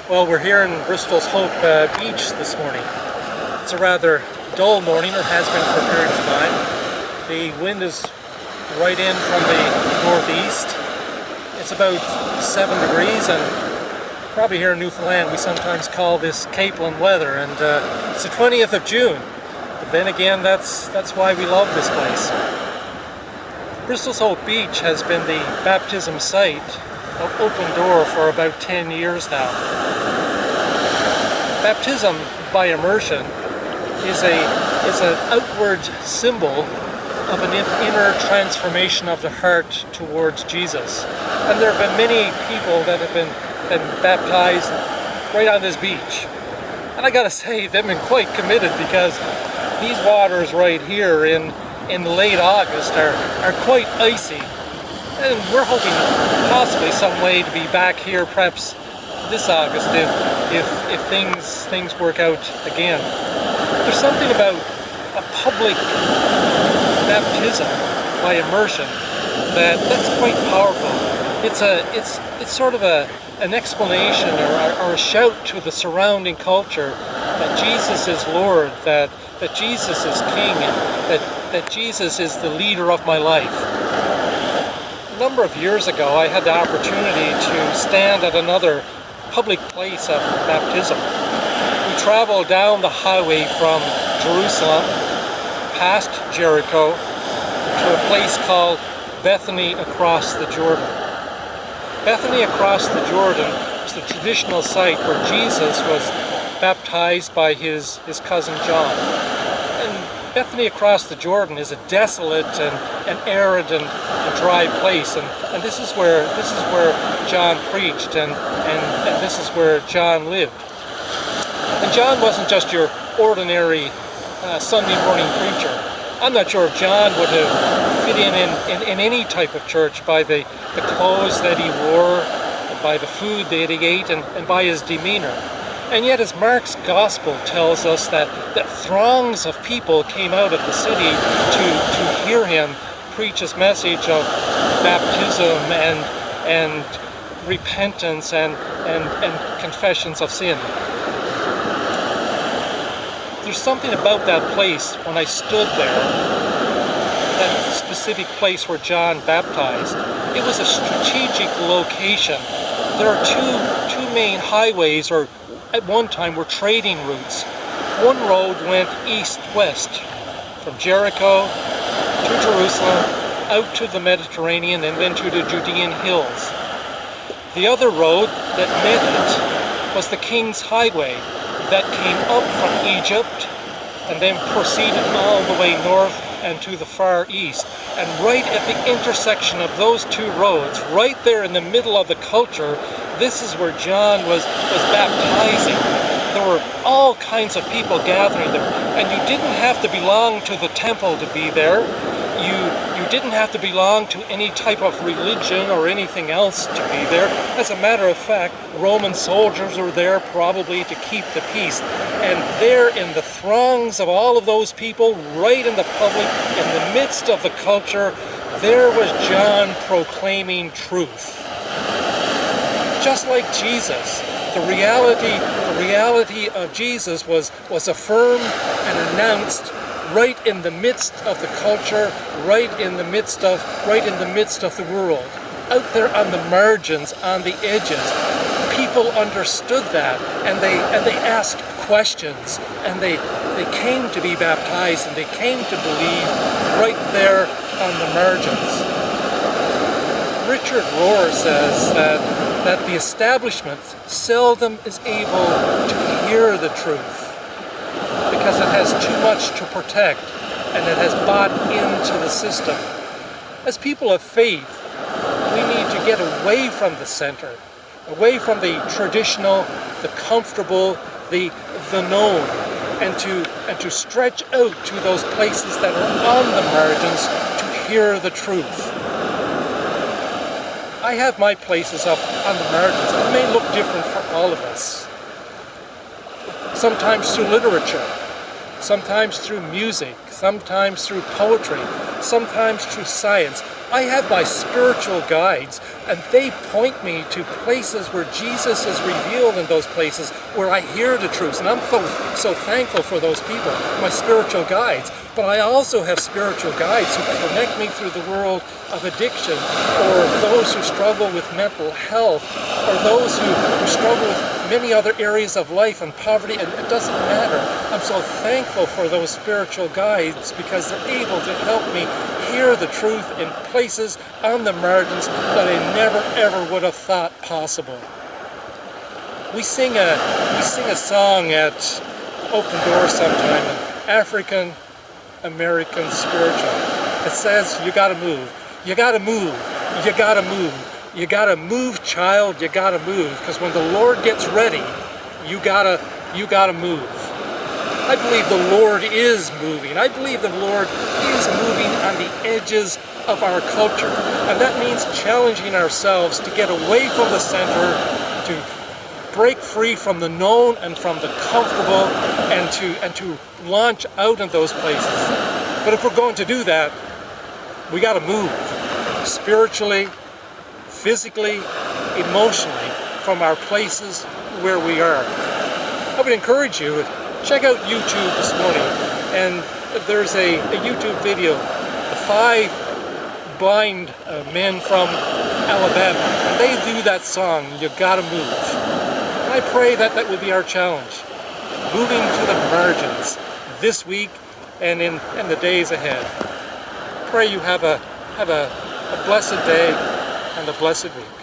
Well, we're here in Bristol's Hope Beach this morning. It's a rather dull morning, or has been for a period of time. The wind is right in from the northeast. It's about 7 degrees, and probably here in Newfoundland we sometimes call this Capeland weather, and it's the 20th of June. But then again, that's why we love this place. Bristol's Hope Beach has been the baptism site of Open Door for about 10 years now. Baptism by immersion is an outward symbol of an inner transformation of the heart towards Jesus. And there have been many people that have been baptized right on this beach. And I gotta say, they've been quite committed, because these waters right here in late August are quite icy. And we're hoping possibly some way to be back here perhaps this August if things work out again. There's something about a public baptism by immersion that's quite powerful. It's sort of an explanation or a shout to the surrounding culture that Jesus is Lord, that Jesus is King, and that Jesus is the leader of my life. A number of years ago, I had the opportunity to stand at another public place of baptism. We traveled down the highway from Jerusalem, past Jericho, to a place called Bethany across the Jordan. Bethany across the Jordan is the traditional site where Jesus was baptized by his cousin John. And Bethany across the Jordan is a desolate and arid and dry place, and this is where John preached, and this is where John lived. And John wasn't just your ordinary Sunday morning preacher. I'm not sure if John would have fit in any type of church by the clothes that he wore, by the food that he ate, and by his demeanor. And yet, as Mark's Gospel tells us, that throngs of people came out of the city to hear him preach his message of baptism and repentance and confessions of sin. There's something about that place when I stood there, that specific place where John baptized. It was a strategic location. There are two main highways, or at one time were trading routes. One road went east-west from Jericho to Jerusalem, out to the Mediterranean, and then to the Judean hills. The other road that met it was the King's Highway that came up from Egypt and then proceeded all the way north and to the far east. And right at the intersection of those two roads, right there in the middle of the culture, this is where John was baptizing. There were all kinds of people gathering there, and you didn't have to belong to the temple to be there. You didn't have to belong to any type of religion or anything else to be there. As a matter of fact, Roman soldiers were there probably to keep the peace. And there in the throngs of all of those people, right in the public, in the midst of the culture, there was John proclaiming truth. Just like Jesus, the reality of Jesus was affirmed and announced right in the midst of the culture, right in the midst of the world. Out there on the margins, on the edges, people understood that, and they asked questions, and they came to be baptized, and they came to believe right there on the margins. Richard Rohr says that the establishment seldom is able to hear the truth, because it has too much to protect, and it has bought into the system. As people of faith, we need to get away from the center, away from the traditional, the comfortable, the known, and to stretch out to those places that are on the margins to hear the truth. I have my places up on the margins. It may look different for all of us. Sometimes through literature, sometimes through music, sometimes through poetry, sometimes through science. I have my spiritual guides, and they point me to places where Jesus is revealed in those places where I hear the truth. And I'm so thankful for those people, my spiritual guides. But I also have spiritual guides who connect me through the world of addiction, or those who struggle with mental health, or those who struggle with many other areas of life and poverty, and it doesn't matter. I'm so thankful for those spiritual guides because they're able to help me hear the truth in places on the margins that I never ever would have thought possible. We sing a song at Open Door sometime, an African American spiritual. It says, you gotta move, you gotta move, you gotta move, you gotta move, child, you gotta move, because when the Lord gets ready, you gotta move. I believe the Lord is moving. I believe the Lord is moving on the edges of our culture. And that means challenging ourselves to get away from the center, to break free from the known and from the comfortable, and to launch out in those places. But if we're going to do that, we got to move spiritually, physically, emotionally from our places where we are. I would encourage you, check out YouTube this morning, and there's a YouTube video of 5 blind men from Alabama, and they do that song, You Gotta Move. And I pray that that will be our challenge, moving to the margins this week and in the days ahead. Pray you have a blessed day and a blessed week.